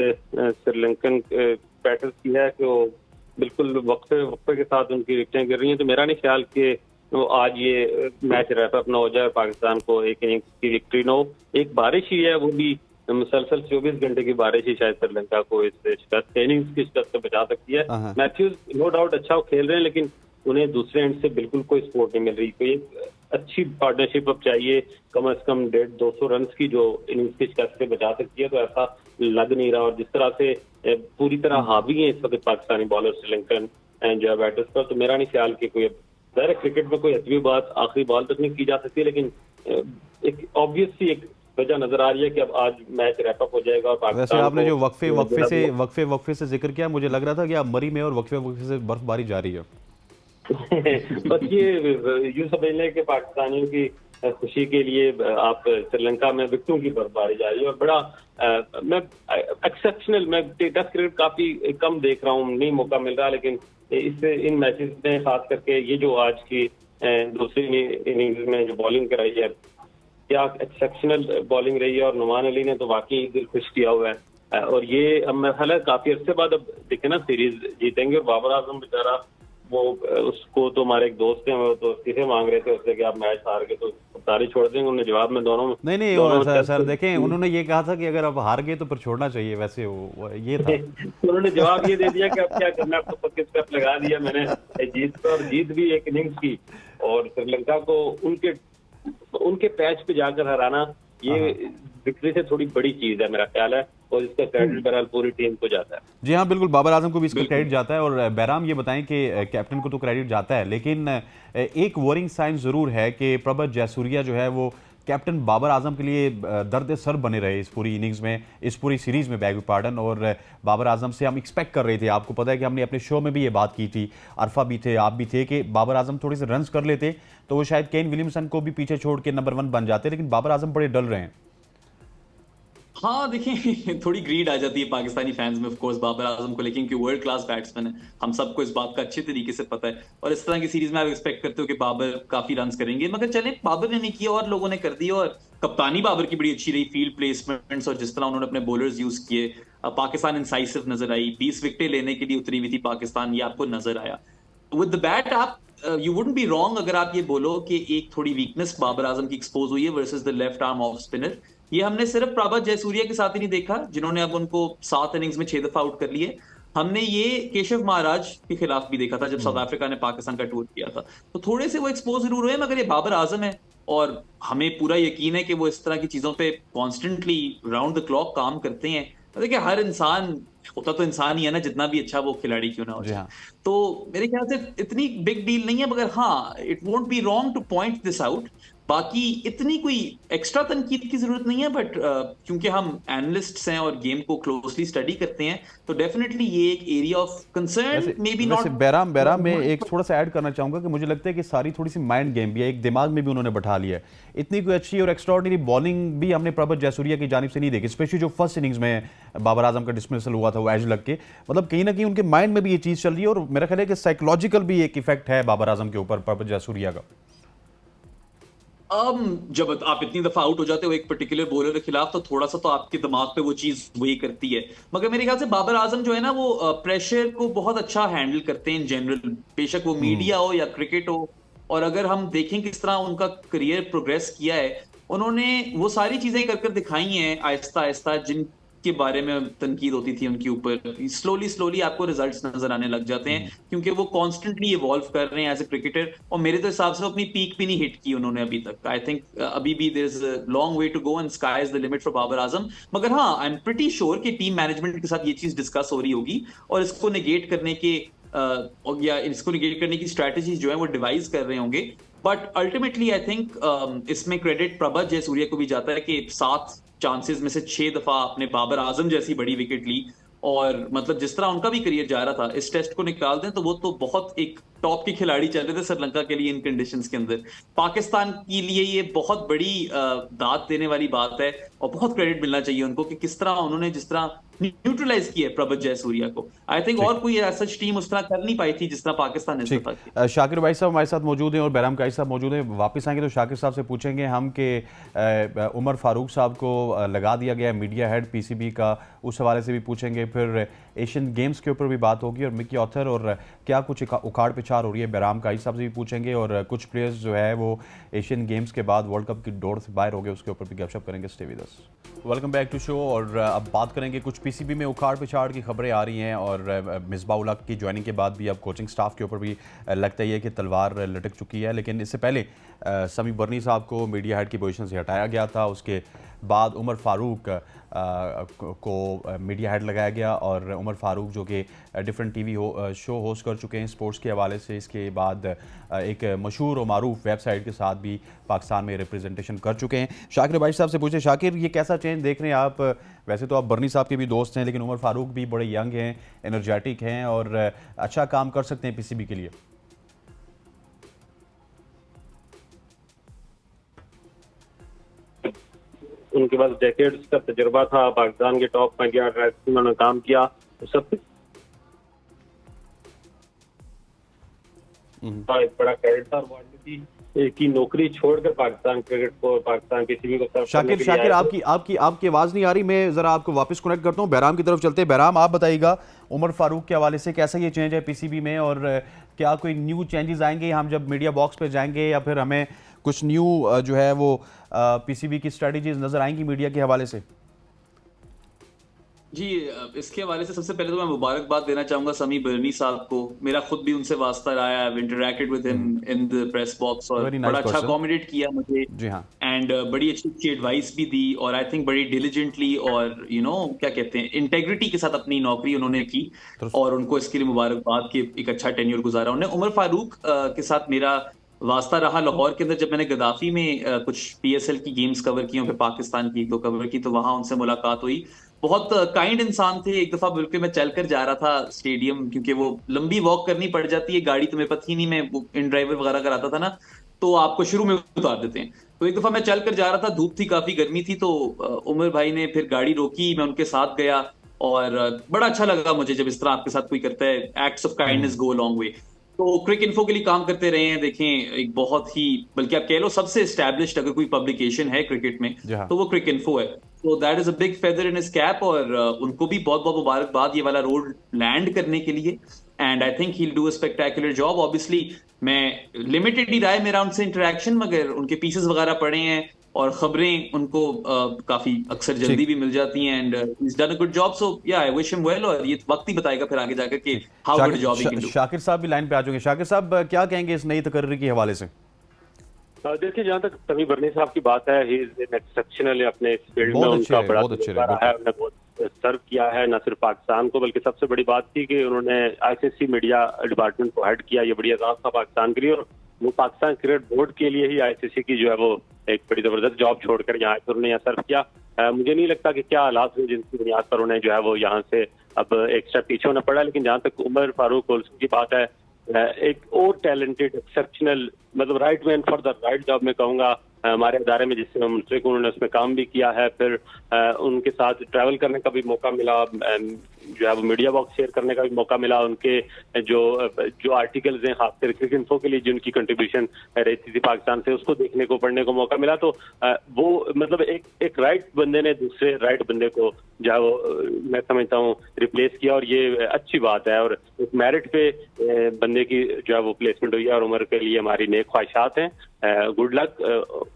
श्रीलंकन बैटर्स की है कि वो बिल्कुल वक्फे वक्फे के साथ उनकी विकेटें गिर रही हैं, तो मेरा नहीं ख्याल कि वो आज ये मैच रैप अप ना हो जाए और पाकिस्तान को एक इनिंग्स की विक्ट्री ना हो। एक बारिश ही है, वो भी मुसलसल 24 घंटे की बारिश ही शायद श्रीलंका को इस शिकस्त इनिंग्स की शिकस्त से बचा सकती है। मैथ्यूज नो डाउट अच्छा वो खेल रहे हैं, लेकिन उन्हें दूसरे एंड से बिल्कुल कोई सपोर्ट नहीं मिल रही। कोई एक अच्छी पार्टनरशिप अब चाहिए, कम से कम 150-200 रन की जो इनिंग्स की शिकस्त से बचा सकती है, तो ऐसा लग नहीं रहा। और जिस तरह से पूरी तरह हावी है इस वक्त पाकिस्तानी बॉलर श्रीलंकन जो बैटर्स पर, तो मेरा नहीं ख्याल कि कोई डायरेक्ट क्रिकेट में कोई अतवी बात आखिरी बॉल तक नहीं की जा सकती, लेकिन एक ऑब्वियस सी एक वजह नजर आ रही है कि अब आज मैच रैप अप हो जाएगा। और वैसे पाकिस्तान आपने जो वक्फे से जिक्र किया, मुझे लग रहा था कि आप मरी में और वक्फे से बर्फबारी जारी है। बस ये यूं समझ लें कि पाकिस्तानियों की खुशी के लिए आप श्रीलंका में विकेटों की बर्फबारी जारी है। और बड़ा मैं एक्सेप्शनल, मैं टेस्ट क्रिकेट काफी कम देख रहा हूँ, नहीं मौका मिल रहा, लेकिन इन मैचेस में खास करके ये जो आज की दूसरी इनिंग्स में जो बॉलिंग कराई है, क्या एक्सेप्शनल बॉलिंग रही है। और नुमान अली ने तो वाकई दिल खुश किया हुआ है। और ये अब मैं हालांकि काफी अरसे बाद अब देखे ना सीरीज जीतेंगे। और बाबर आजम बेचारा, वो उसको तो हमारे एक दोस्त हैं, वो तो इसे मांग रहे थे उससे कि आप मैच हार गए तो सारी छोड़ देंगे। उन्होंने जवाब में दोनों नहीं सर देखें, उन्होंने ये कहा था कि अगर आप हार गए तो फिर छोड़ना चाहिए, वैसे वो ये था। उन्होंने जवाब ये दे दिया कि अब क्या करना है, आपको 25 स्टेप लगा दिया मैंने जीत पर, और जीत भी एक इनिंग्स की। और श्रीलंका को उनके पैच पे जाकर हराना, ये विक्ट्री से थोड़ी बड़ी चीज है मेरा ख्याल है, और इसका क्रेडिट बहरहाल पूरी टीम को जाता है। जी हाँ, बिल्कुल, बाबर आजम को भी इसका क्रेडिट जाता है। और बैराम ये बताएं कि कैप्टन को तो क्रेडिट जाता है, लेकिन एक वॉरिंग साइन जरूर है कि प्रभत जयसूर्या जो है वो कैप्टन बाबर आजम के लिए दर्द सर बने रहे इस पूरी इनिंग्स में, इस पूरी सीरीज में, बैग पार्डन। और बाबर आजम से हम एक्सपेक्ट कर रहे थे, आपको पता है कि हमने अपने शो में भी ये बात की थी, अरफा भी थे, आप भी थे, कि बाबर आजम थोड़े से रन्स कर लेते तो वो शायद केन विलियमसन को भी पीछे छोड़ के नंबर 1 बन जाते, लेकिन बाबर आजम बड़े डल रहे हैं। हाँ देखिए, थोड़ी ग्रीड आ जाती है पाकिस्तानी फैंस में ऑफ कोर्स बाबर आजम को, लेकिन क्योंकि वर्ल्ड क्लास बैट्समैन है, हम सबको इस बात का अच्छे तरीके से पता है। और इस तरह की सीरीज में आप एक्सपेक्ट करते हो कि बाबर काफी रन्स करेंगे, मगर चले बाबर ने नहीं किया और लोगों ने कर दिया। और कप्तानी बाबर की बड़ी अच्छी रही, फील्ड प्लेसमेंट्स और जिस तरह उन्होंने अपने बॉलर्स यूज किए, पाकिस्तान इंसाइसिव नजर आई, 20 विकेटें लेने के लिए उतरी हुई थी पाकिस्तान, ये आपको नजर आया। विद द बैट आप यू वुडंट बी रॉन्ग अगर आप ये बोलो कि एक थोड़ी वीकनेस बाबर आजम की एक्सपोज हुई है versus the left arm off spinner. ये हमने सिर्फ प्रभत जयसूर्या के साथ ही नहीं देखा, जिन्होंने अब उनको 7 इनिंग्स में 6 दफा आउट कर लिए। हमने ये केशव महाराज के खिलाफ भी देखा था जब साउथ अफ्रीका ने पाकिस्तान का टूर किया था। तो थोड़े से वो एक्सपोज जरूर हुए, मगर ये बाबर आजम है और हमें पूरा यकीन है कि वो इस तरह की चीजों पे कॉन्स्टेंटली राउंड द क्लॉक काम करते हैं। देखिए, हर इंसान होता तो इंसान ही है ना, जितना भी अच्छा वो खिलाड़ी क्यों ना हो जाए। तो मेरे ख्याल से इतनी बिग डील नहीं है, मगर हाँ, it won't be wrong two point this out. बाकी इतनी कोई एक्स्ट्रा तनकीद की जरूरत नहीं है, बट क्योंकि हम एनालिस्ट्स हैं और गेम को क्लोजली स्टडी करते हैं, तो डेफिनेटली ये एक area of concern may be not. Bairam में एक थोड़ा सा ऐड करना चाहूंगा कि मुझे लगता है कि सारी थोड़ी सी माइंड गेम भी है, एक दिमाग में भी उन्होंने बैठा लिया है। इतनी कोई अच्छी और एक्स्ट्राऑर्डिनरी बॉलिंग भी हमने प्रभत जयसूर्या की जानिब से नहीं देखी, स्पेशली जो फर्स्ट इनिंग्स में बाबर आजम का डिसमिसल हुआ था वो एज लग के, मतलब कहीं ना कहीं उनके माइंड में भी ये चीज चल रही है। और मेरा ख्याल है कि साइकोलॉजिकल भी एक इफेक्ट है बाबर आजम के ऊपर, प्रभत जयसूर्या का। जब आप इतनी दफा आउट हो जाते हो एक पर्टिकुलर बॉलर के खिलाफ, तो थोड़ा सा तो आपके दिमाग पे वो चीज वही करती है। मगर मेरे ख्याल से बाबर आजम जो है ना, वो प्रेशर को बहुत अच्छा हैंडल करते हैं इन जनरल, बेशक वो मीडिया हो या क्रिकेट हो। और अगर हम देखें किस तरह उनका करियर प्रोग्रेस किया है, उन्होंने वो सारी चीजें कर दिखाई हैं आहिस्ता आहिस्ता, जिनके बारे में तनकीद होती थी उनके ऊपर। स्लोली आपको रिजल्ट्स नजर आने लग जाते हैं, क्योंकि वो कॉन्स्टेंटली इवॉल्व कर रहे हैं एज ए क्रिकेटर। और मेरे तो हिसाब से अपनी पीक भी नहीं हिट की उन्होंने अभी तक। आई थिंक अभी भी there is a long way to go and sky is the limit for Babar Azam. मगर हाँ, आई एम प्रीटी श्योर कि टीम मैनेजमेंट के साथ ये चीज डिस्कस हो रही होगी और इसको नेगेट करने के या इसको निगेट करने की स्ट्रैटेजी जो है वो डिवाइस कर रहे होंगे। बट अल्टीमेटली आई थिंक इसमें क्रेडिट प्रभत जयसूर्या को भी जाता है कि 7 चांसेस में से 6 दफा आपने बाबर आजम जैसी बड़ी विकेट ली और मतलब जिस तरह उनका भी करियर जा रहा था, इस टेस्ट को निकाल दें तो वो तो बहुत एक टॉप के खिलाड़ी चल रहे थे श्रीलंका के लिए इन कंडीशंस के अंदर। पाकिस्तान के लिए ये बहुत बड़ी दाद देने वाली बात है और बहुत क्रेडिट मिलना चाहिए उनको कि किस तरह उन्होंने जिस तरह न्यूट्रलाइज किया है प्रभुत जयसूर्या को। आई थिंक ठीक और कोई ऐसा टीम उस तरह कर नहीं पाई थी जिस तरह पाकिस्तान ने इस ठीक दफा किया। शाकिर भाई साहब हमारे साथ मौजूद हैं और बहराम काई साहब मौजूद हैं। वापस आएंगे तो शाकिर साहब से पूछेंगे हम कि उमर फारूक साहब को लगा दिया गया मीडिया हेड पीसीबी का, उस हवाले से भी पूछेंगे। फिर एशियन गेम्स के ऊपर भी बात होगी और मिकी ऑथर और क्या कुछ उखाड़ पिछाड़ हो रही है बहराम काई साहब से भी पूछेंगे। और कुछ प्लेयर्स जो है वो एशियन गेम्स के बाद वर्ल्ड कप की दौड़ से बाहर हो गए, उसके ऊपर भी गपशप करेंगे। Stay with us. Welcome back to show. और अब बात करेंगे कुछ पीसीबी में उखाड़ पिछाड़ की खबरें आ रही हैं और मिसबाह उल हक की ज्वाइनिंग के बाद भी अब कोचिंग स्टाफ के ऊपर भी लगता ही है कि तलवार लटक चुकी है। लेकिन इससे पहले समी बर्नी साहब को मीडिया हेड की पोजीशन से हटाया गया था, उसके बाद उमर फारूक को मीडिया हेड लगाया गया और उमर फारूक जो कि डिफरेंट टीवी शो होस्ट कर चुके हैं स्पोर्ट्स के हवाले से। इसके बाद एक मशहूर और मारूफ वेबसाइट के साथ भी पाकिस्तान में रिप्रेजेंटेशन कर चुके हैं। शाकिर भाई साहब से पूछे, शाकिर ये कैसा चेंज देख रहे हैं आप? वैसे तो आप बर्नी साहब के भी दोस्त हैं, लेकिन उमर फारूक भी बड़े यंग हैं, एनर्जेटिक हैं और अच्छा काम कर सकते हैं पीसीबी के लिए। उनके पास डेकेड्स का तजुर्बा था, पाकिस्तान के टॉप 50 रैंक में उन्होंने काम किया, तो सब एक बड़ा क्रेडिट था। की नौकरी छोड़कर पाकिस्तान क्रिकेट को, पाकिस्तान पीसीबी को सर्व करने के लिए शाकिर आपकी आवाज़ नहीं आ रही, मैं ज़रा आपको वापस कनेक्ट करता हूँ। बहराम की तरफ चलते हैं। बहराम, आप बताइएगा उमर फारूक के हवाले से कैसा ये चेंज है पीसीबी में और क्या कोई न्यू चेंजेस आएंगे हम जब मीडिया बॉक्स पे जाएंगे, या फिर हमें कुछ न्यू जो है वो पीसीबी की स्ट्रेटजीज नज़र आएंगी मीडिया के हवाले से? जी, इसके हवाले से सबसे पहले तो मैं मुबारकबाद देना चाहूंगा समी बर्नी साहब को। मेरा खुद भी उनसे वास्ता रहा है, I interacted with him in the press box और Very nice बड़ा अच्छा person. अकोमोडेट किया मुझे। जी हाँ। एंड बड़ी अच्छी अच्छी एडवाइस भी दी और आई थिंक बड़ी डिलीजेंटली और क्या कहते हैं, इंटेग्रिटी के साथ अपनी नौकरी उन्होंने की और उनको इसके लिए मुबारकबाद कि एक अच्छा टेन्योर गुजारा उन्होंने। उमर फारूक के साथ मेरा वास्ता रहा लाहौर के अंदर, जब मैंने गद्दाफी में कुछ पीएसएल की गेम्स कवर की, फिर पाकिस्तान की तो कवर की, तो वहां उनसे मुलाकात हुई। बहुत काइंड इंसान थे। एक दफा बिल्कुल मैं चलकर जा रहा था स्टेडियम, क्योंकि वो लंबी वॉक करनी पड़ जाती है, गाड़ी तो मेरे पास थी नहीं, मैं इन ड्राइवर वगैरह कराता था ना, तो आपको शुरू में उतार देते हैं। तो एक दफा मैं चलकर जा रहा था, धूप थी, काफी गर्मी थी, तो उमर भाई ने फिर गाड़ी रोकी, मैं उनके साथ गया और बड़ा अच्छा लगा मुझे जब इस तरह आपके साथ कोई करता है। Acts of kindness go long way. तो क्रिक इन्फो के लिए काम करते रहे हैं। देखें, एक बहुत ही, बल्कि आप कह लो सबसे एस्टैब्लिश्ड अगर कोई पब्लिकेशन है क्रिकेट में तो वो क्रिक इन्फो है। तो that is a big feather in his cap और उनको भी बहुत बहुत मुबारकबाद ये वाला रोल लैंड करने के लिए। And I think he will do a spectacular job. Obviously मैं लिमिटेड ही रहा है मेरा उनसे इंटरेक्शन, मगर उनके पीसेस वगैरह पढ़े हैं और खबरें उनको काफी अक्सर जल्दी भी मिल जाती हैं and he is done a good job. So या आई विश हिम वेल और ये वक्त ही बताएगा फिर आगे जाकर कि how good job he can do. Shakir साहब भी लाइन पे आ जाएंगे। शाकिर साहब, क्या कहेंगे इस नई तकर्री के हवाले से? देखिए, जहाँ तक समी बर्नी साहब की बात है, ही इज एन एक्सेप्शनल अपने इस फील्ड में, उनका बड़ा तजुर्बा रहा है, उन्होंने बहुत सर्व किया है न सिर्फ पाकिस्तान को, बल्कि सबसे बड़ी बात थी कि उन्होंने आईसीसी मीडिया डिपार्टमेंट को हेड किया। ये बड़ी आजाद था पाकिस्तान के लिए और वो पाकिस्तान क्रिकेट बोर्ड के लिए ही आईसीसी की जो है वो एक बड़ी जबरदस्त जॉब छोड़कर यहाँ फिर उन्होंने यहाँ सर्व किया। मुझे नहीं लगता कि क्या हालात हुए जिनकी बुनियाद पर उन्हें जो है वो यहाँ से अब एक स्टेप पीछे होना पड़ा। लेकिन जहाँ तक उमर फारूक ओल्सन की बात है, एक और टैलेंटेड एक्सेप्शनल, मतलब right man for the right job मैं कहूँगा। हमारे इदारे में जिससे मुंसलिक उन्होंने उसमें काम भी किया है, फिर उनके साथ ट्रैवल करने का भी मौका मिला, जो है वो मीडिया बॉक्स शेयर करने का भी मौका मिला। उनके जो आर्टिकल्स हैं खासकर क्रिक इन्फो के लिए जिनकी कंट्रीब्यूशन रहती थी पाकिस्तान से, उसको देखने को पढ़ने को मौका मिला। तो वो मतलब एक राइट बंदे ने दूसरे राइट बंदे को जो है वो मैं समझता हूँ रिप्लेस किया और ये अच्छी बात है और एक मेरिट पे बंदे की जो है वो प्लेसमेंट हुई है और उम्र के लिए हमारी नेक ख्वाहिशात हैं। Good luck.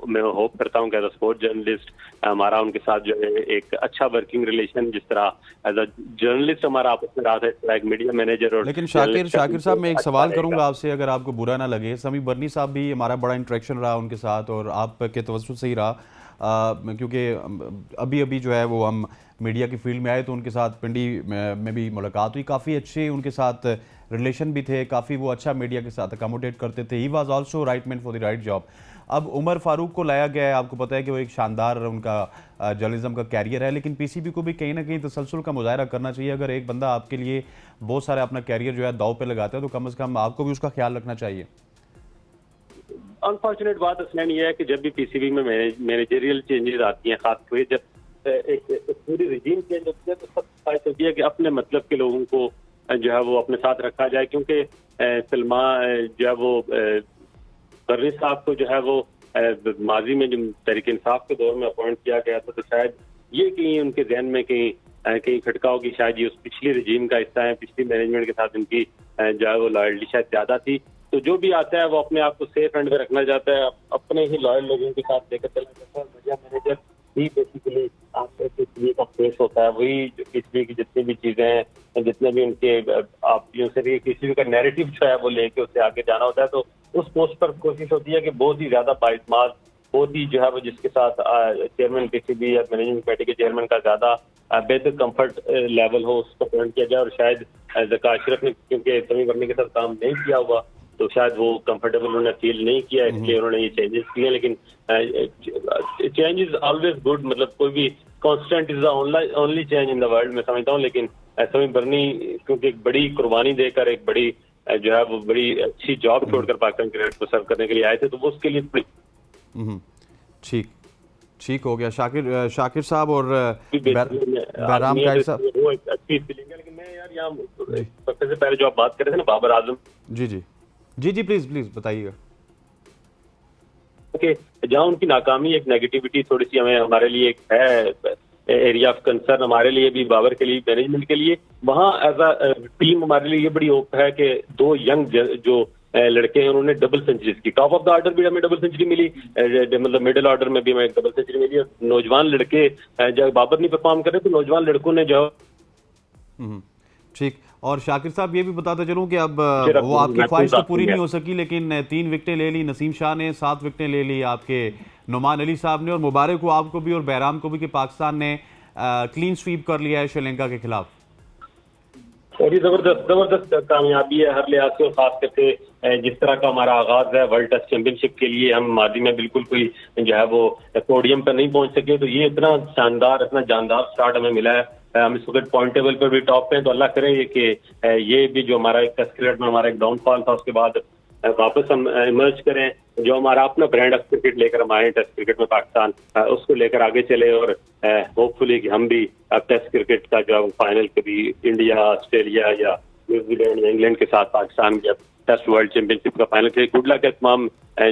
मैं होप करता हूँ कि एज अ स्पोर्ट जर्नलिस्ट हमारा उनके साथ जो है एक अच्छा वर्किंग रिलेशन, जिस तरह एज अ जर्नलिस्ट हमारा आपस में रहा था, एक मीडिया मैनेजर और। लेकिन शाकिर साहब, मैं एक सवाल करूंगा आपसे, अगर आपको बुरा ना लगे। समी बर्नी साहब भी हमारा बड़ा इंटरेक्शन रहा उनके साथ और आपके तवज्जुह से ही रहा, क्योंकि अभी अभी जो है वो हम मीडिया की फील्ड में आए तो उनके साथ पिंडी में भी मुलाकात हुई। काफ़ी अच्छे उनके साथ रिलेशन भी थे, काफ़ी वो अच्छा मीडिया के साथ अकोमोडेट करते थे। He was also right man for the right job. अब उमर फारूक को लाया गया है, आपको पता है कि वो एक शानदार उनका जर्नलिज्म का कैरियर है, लेकिन पीसीबी को भी कहीं ना कहीं तसलसल का मुजाहरा करना चाहिए। अगर एक बंदा आपके लिए बहुत सारे अपना कैरियर जो है दाव पे लगाता है तो कम से कम आपको भी उसका ख्याल रखना चाहिए। अनफॉर्चुनेट बात असलैन ये है कि जब भी पीसीबी में मैनेजरियल चेंजेस आती हैं, खासकर जब एक पूरी रिजीम चेंज होती है, तो सब ख्वाहिश होती है कि अपने मतलब के लोगों को जो है वो अपने साथ रखा जाए, क्योंकि सलमा जो है वो बर्री साहब को जो है वो माजी में जो तहरीक इंसाफ के दौर में अपॉइंट किया गया था, तो शायद ये कहीं उनके जहन में कहीं खटका होगी, शायद ये उस पिछली रिजीम का हिस्सा है, पिछली मैनेजमेंट के साथ उनकी जो है वो लॉयल्टी शायद ज्यादा थी। तो जो भी आता है वो अपने आप को सेफ एंड में रखना चाहता है, अपने ही लॉयल लोगों के साथ लेकर चला जाता है। मीडिया मैनेजर ही बेसिकली आपके पीसीबी का फेस होता है, वही पीसीबी की जितनी भी चीजें हैं, जितने भी उनके आप से भी पीसीबी का नैरेटिव जो है वो लेके उससे आगे जाना होता है। तो उस पोस्ट पर कोशिश होती है कि बहुत ही ज्यादा बाइस्मार्ट, बहुत ही जो है वो जिसके साथ चेयरमैन पीसीबी या मैनेजिंग कमेटी के चेयरमैन का ज्यादा बेहतर कंफर्ट लेवल हो, उसको अपॉइंट किया जाए। और शायद ज़का अशरफ ने क्योंकि तमीम वर्नी के साथ काम नहीं किया हुआ, तो शायद वो कंफर्टेबल उन्होंने फील नहीं किया, इसलिए उन्होंने ये चेंजेस किए। लेकिन चेंज इज ऑलवेज गुड, मतलब कोई भी constant is the only change in the world, मैं समझता हूँ। लेकिन तमीम वर्नी क्योंकि एक बड़ी कुर्बानी देकर एक बड़ी जो है वो बड़ी अच्छी जॉब छोड़कर पाकिस्तान क्रिकेट को सर्व करने के लिए आए थे, तो वो उसके लिए ठीक हो गया। शाकिर साहब और बहराम काइद साहब, वो एक अच्छी फीलिंग है। लेकिन मैं यार यहाँ सबसे पहले जो आप बात कर रहे थे ना बाबर आजम, जी प्लीज बताइएगा। ओके, जहाँ उनकी नाकामी एक नेगेटिविटी थोड़ी सी हमारे लिए एक है एरिया ऑफ कंसर्न, हमारे लिए भी, बाबर के लिए, मैनेजमेंट के लिए, वहाँ एज अ टीम हमारे लिए ये बड़ी होप है कि दो यंग जो लड़के हैं उन्होंने डबल सेंचुरीज की, टॉप ऑफ द ऑर्डर भी हमें डबल सेंचुरी मिली, मतलब मिडिल ऑर्डर में भी हमें डबल सेंचुरी मिली। और नौजवान लड़के जब बाबर नहीं परफॉर्म कर रहे तो नौजवान लड़कों ने जो ठीक। और शाकिर साहब ये भी बताते चलूं कि अब वो आपकी ख्वाहिश तो पूरी नहीं हो सकी, लेकिन 3 विकेटें ले ली नसीम शाह ने, 7 विकेटें ले ली आपके नुमान अली साहब ने, और मुबारक हो आपको भी और बहराम को भी कि पाकिस्तान ने क्लीन स्वीप कर लिया है श्रीलंका के खिलाफ। और ये जबरदस्त कामयाबी है हर लिहाज से, और खास करके जिस तरह का हमारा आगाज है वर्ल्ड टेस्ट चैंपियनशिप के लिए, हम माजी में बिल्कुल कोई जो है वो पोडियम पर नहीं पहुंच सके, तो ये इतना शानदार, इतना जानदार स्टार्ट हमें मिला है। हम इस वक्त पॉइंट टेबल पर भी टॉप पे हैं, तो अल्लाह करे कि ये भी जो हमारा एक टेस्ट क्रिकेट में हमारा एक डाउनफॉल था, उसके बाद वापस हम इमर्ज करें, जो हमारा अपना ब्रांड ऑफ क्रिकेट लेकर हम आए टेस्ट क्रिकेट में पाकिस्तान, उसको लेकर आगे चले, और होपफुली कि हम भी अब टेस्ट क्रिकेट का जो फाइनल कभी इंडिया, ऑस्ट्रेलिया या न्यूजीलैंड या इंग्लैंड के साथ पाकिस्तान जब टेस्ट वर्ल्ड चैंपियनशिप का फाइनल खेले। गुड लक है तमाम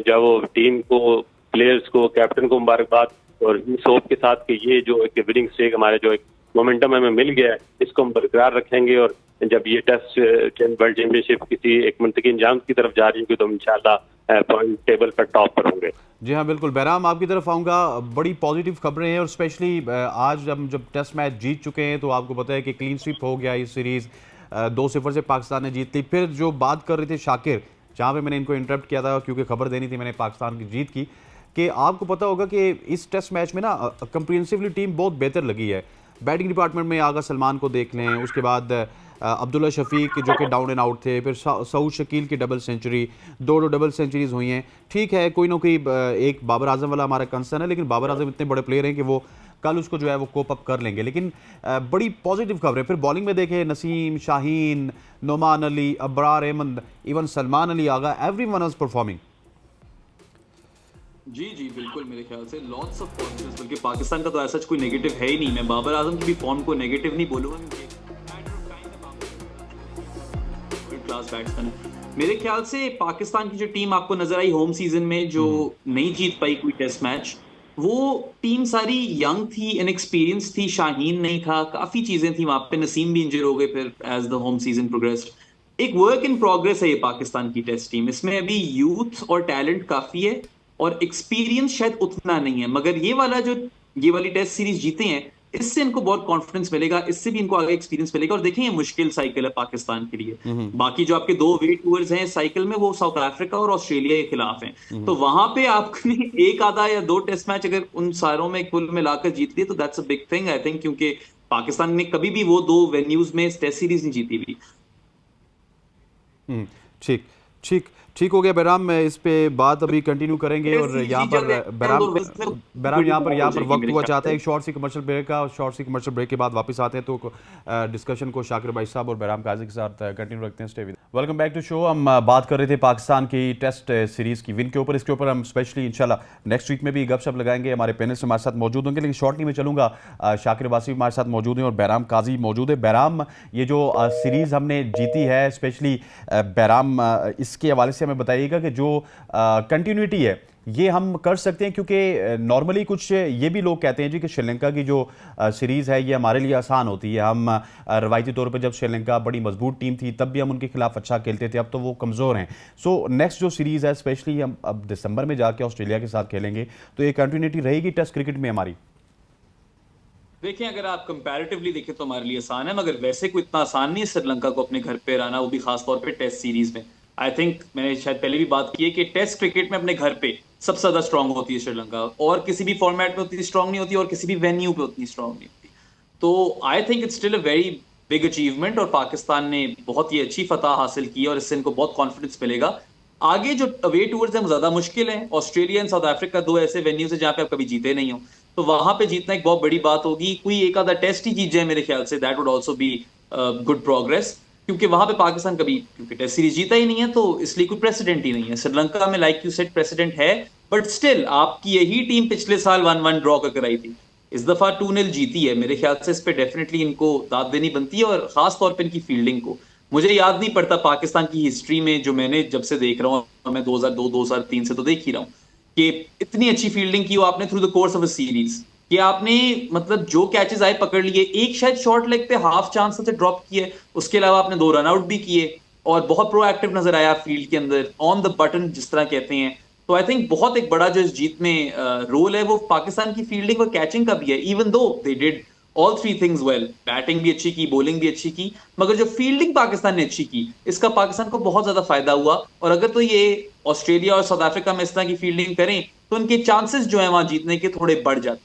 जो वो टीम को, प्लेयर्स को, कैप्टन को मुबारकबाद, और इस होप के साथ कि ये जो एक विनिंग स्ट्रीक हमारे जो एक मोमेंटम हमें मिल गया है, इसको हम बरकरार रखेंगे, और जब ये टेस्ट वर्ल्ड चैंपियनशिप किसी एक मुंतकी अंजाम की तरफ जा रही होगी तो इंशाल्लाह पॉइंट टेबल पर टॉप पर होंगे। जी हाँ बिल्कुल। बहराम आपकी तरफ आऊँगा, बड़ी पॉजिटिव खबरें हैं, और स्पेशली आज हम जब टेस्ट मैच जीत चुके हैं तो आपको पता है कि क्लीन स्वीप हो गया इस सीरीज़, 2-0 से पाकिस्तान ने जीत ली। फिर जो बात कर रहे थे शाकिर, जहाँ पे मैंने इनको इंटरप्ट किया था क्योंकि खबर देनी थी मैंने पाकिस्तान की जीत की, कि आपको पता होगा कि इस टेस्ट मैच में ना कंप्रिहेंसिवली टीम बहुत बेहतर लगी है। बैटिंग डिपार्टमेंट में आगा सलमान को देख लें, उसके बाद अब्दुल्ला शफीक जो कि डाउन एंड आउट थे, फिर सऊद शकील की डबल सेंचुरी, 2 डबल सेंचुरीज हुई हैं। ठीक है, कोई ना कोई एक बाबर आजम वाला हमारा कंसर्न है, लेकिन बाबर आजम इतने बड़े प्लेयर हैं कि वो कल उसको जो है वो कोप अप कर लेंगे। लेकिन बड़ी पॉजिटिव खबर है। फिर बॉलिंग में देखें, Naseem, Shaheen, Noman Ali, Abrar Ahmed, even Salman Ali Agha, everyone is performing. जी बिल्कुल, मेरे ख्याल से लॉट्स ऑफ पॉजिटिव्स, बल्कि पाकिस्तान का तो ऐसा कोई नेगेटिव है ही नहीं। मैं बाबर आजम की भी फॉर्म को नेगेटिव नहीं बोलूँगा, क्लास बैट्समैन है। मेरे ख्याल से पाकिस्तान की जो टीम आपको नजर आई होम सीजन में जो नहीं जीत पाई कोई टेस्ट मैच, वो टीम सारी यंग थी, इनएक्सपीरियंस थी, शाहीन नहीं था, काफी चीजें थी वहां पे, नसीम भी इंजर हो गए फिर as the home season progressed. एक वर्क इन प्रोग्रेस है ये पाकिस्तान की टेस्ट टीम, इसमें अभी यूथ और टैलेंट काफी है और एक्सपीरियंस शायद उतना नहीं है, मगर ये वाली टेस्ट सीरीज जीते हैं, इससे इनको बहुत कॉन्फिडेंस मिलेगा, इससे भी इनको आगे एक्सपीरियंस मिलेगा। और देखें ये मुश्किल साइकिल है पाकिस्तान के लिए, बाकी जो आपके 2 वे टूर्स हैं साइकिल में वो साउथ अफ्रीका और ऑस्ट्रेलिया के खिलाफ हैं, तो वहां पे आपने एक आधा या 2 टेस्ट मैच अगर उन सारों में कुल मिलाकर जीत लिए तो that's a big thing I think, क्योंकि पाकिस्तान ने कभी भी वो 2 वेन्यूज में टेस्ट सीरीज नहीं जीती हुई। ठीक। ठीक हो गया बहराम, इस पे बात अभी कंटिन्यू करेंगे। और यहाँ पर बहराम यहाँ पर वक्त हुआ चाहता है एक शॉर्ट सी कमर्शियल ब्रेक का। शॉर्ट सी कमर्शियल ब्रेक के बाद वापस आते हैं तो डिस्कशन को शाकिर भाई साहब और बहराम काजी के साथ कंटिन्यू रखते हैं। Stay with welcome back to show. हम बात कर रहे थे पाकिस्तान की टेस्ट सीरीज की विन के ऊपर। इसके ऊपर हम स्पेशली इंशाल्लाह नेक्स्ट वीक में भी गपशप लगाएंगे। हमारे पैनल हमारे साथ मौजूद होंगे, लेकिन शॉर्टली में चलूंगा। शाकिर वासी हमारे साथ मौजूद हैं और बहराम काजी मौजूद है। बहराम, ये जो सीरीज हमने जीती है, स्पेशली बहराम, इसके हवाले से हमें बताइएगा कि जो कंटिन्यूटी है ये हम कर सकते हैं, क्योंकि नॉर्मली कुछ ये भी लोग कहते हैं जी कि श्रीलंका की जो सीरीज़ है ये हमारे लिए आसान होती है। हम रवायती तौर पर जब श्रीलंका बड़ी मजबूत टीम थी तब भी हम उनके खिलाफ अच्छा खेलते थे, अब तो वो कमज़ोर हैं। सो नेक्स्ट जो सीरीज़ है, स्पेशली हम अब दिसंबर में जाके ऑस्ट्रेलिया के साथ खेलेंगे, तो ये कंटिन्यूटी रहेगी टेस्ट क्रिकेट में हमारी? देखिए, अगर आप कंपैरेटिवली देखें तो हमारे लिए आसान है, मगर वैसे कोई इतना आसान नहीं है श्रीलंका को अपने घर पे रहना, वो भी खासतौर पे टेस्ट सीरीज में। आई थिंक मैंने शायद पहले भी बात की है कि टेस्ट क्रिकेट में अपने घर पे सबसे ज्यादा स्ट्रांग होती है श्रीलंका, और किसी भी फॉर्मेट में उतनी स्ट्रांग नहीं होती और किसी भी वेन्यू पे उतनी स्ट्रांग नहीं होती। तो I think it's still a very big achievement, और पाकिस्तान ने बहुत ही अच्छी फतह हासिल की और इससे इनको बहुत कॉन्फिडेंस मिलेगा। आगे जो अवे टूर्स हैं ज्यादा मुश्किल हैं। ऑस्ट्रेलिया एंड साउथ अफ्रीका दो ऐसे वेन्यूज है जहां पे आप कभी जीते नहीं हो, तो वहां पे जीतना एक बहुत बड़ी बात होगी। कोई एक आधा टेस्ट ही जीत जाए मेरे ख्याल से, that would also be good progress, क्योंकि वहां पे पाकिस्तान कभी क्योंकि टेस्ट सीरीज जीता ही नहीं है, तो इसलिए कोई प्रेसिडेंट ही नहीं है। श्रीलंका में लाइक यू सेड प्रेसिडेंट है, बट स्टिल आपकी यही टीम पिछले साल 1-1 ड्रॉ करके आई थी, इस दफा 2-0 जीती है। मेरे ख्याल से इस पे डेफिनेटली इनको दाद देनी बनती है, और खास तौर पे इनकी फील्डिंग को। मुझे याद नहीं पड़ता पाकिस्तान की हिस्ट्री में, जो मैंने जब से देख रहा हूँ, मैं 2002-2003 से तो देख ही रहा हूँ, कि इतनी अच्छी फील्डिंग की हो आपने through the course of a series, कि आपने मतलब जो कैचेस आए पकड़ लिए। एक शायद शॉर्ट लेग पे हाफ चांस से ड्रॉप किए, उसके अलावा आपने 2 रन आउट भी किए, और बहुत प्रोएक्टिव नजर आया फील्ड के अंदर, ऑन द बटन जिस तरह कहते हैं। तो आई थिंक बहुत एक बड़ा जो इस जीत में रोल है वो पाकिस्तान की फील्डिंग और कैचिंग का भी है। Even though they did all three things well, batting भी अच्छी की, बॉलिंग भी अच्छी की, मगर जो फील्डिंग पाकिस्तान ने अच्छी की, इसका पाकिस्तान को बहुत ज्यादा फायदा हुआ। और अगर तो ये ऑस्ट्रेलिया और साउथ अफ्रीका में इस तरह की फील्डिंग करें तो उनके चांसेस जो है वहां जीतने के थोड़े बढ़ जाते हैं।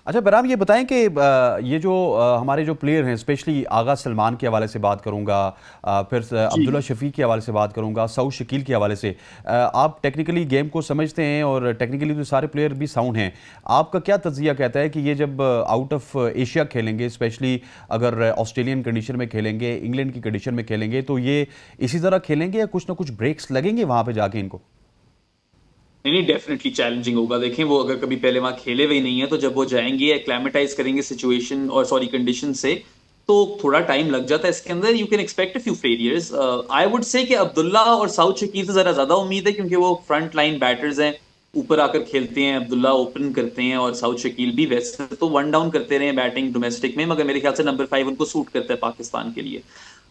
अच्छा बहराम, ये बताएं कि ये जो हमारे जो प्लेयर हैं, स्पेशली आगा सलमान के हवाले से बात करूंगा, फिर अब्दुल्ला शफीक के हवाले से बात करूंगा, सऊद शकील के हवाले से। आप टेक्निकली गेम को समझते हैं और टेक्निकली तो सारे प्लेयर भी साउंड हैं। आपका क्या तज्जिया कहता है कि ये जब आउट ऑफ एशिया खेलेंगे, स्पेशली अगर ऑस्ट्रेलियन कंडीशन में खेलेंगे, इंग्लैंड की कंडीशन में खेलेंगे, तो ये इसी तरह खेलेंगे या कुछ ना कुछ ब्रेक्स लगेंगे वहाँ पर जाके इनको? नहीं, डेफिनेटली चैलेंजिंग होगा। देखें, वो अगर कभी पहले वहां खेले हुए नहीं है, तो जब वो जाएंगे एक्लेमेटाइज करेंगे सिचुएशन और सॉरी कंडीशन से, तो थोड़ा टाइम लग जाता है इसके अंदर। You can expect a few failures. I would say कि अब्दुल्ला और सऊद शकील से जरा ज्यादा उम्मीद है, क्योंकि वो फ्रंट लाइन बैटर्स हैं, ऊपर आकर खेलते हैं। अब्दुल्ला ओपन करते हैं और सऊद शकील भी वैसे तो वन डाउन करते रहे बैटिंग डोमेस्टिक में, मगर मेरे ख्याल से नंबर 5 उनको सूट करता है पाकिस्तान के लिए।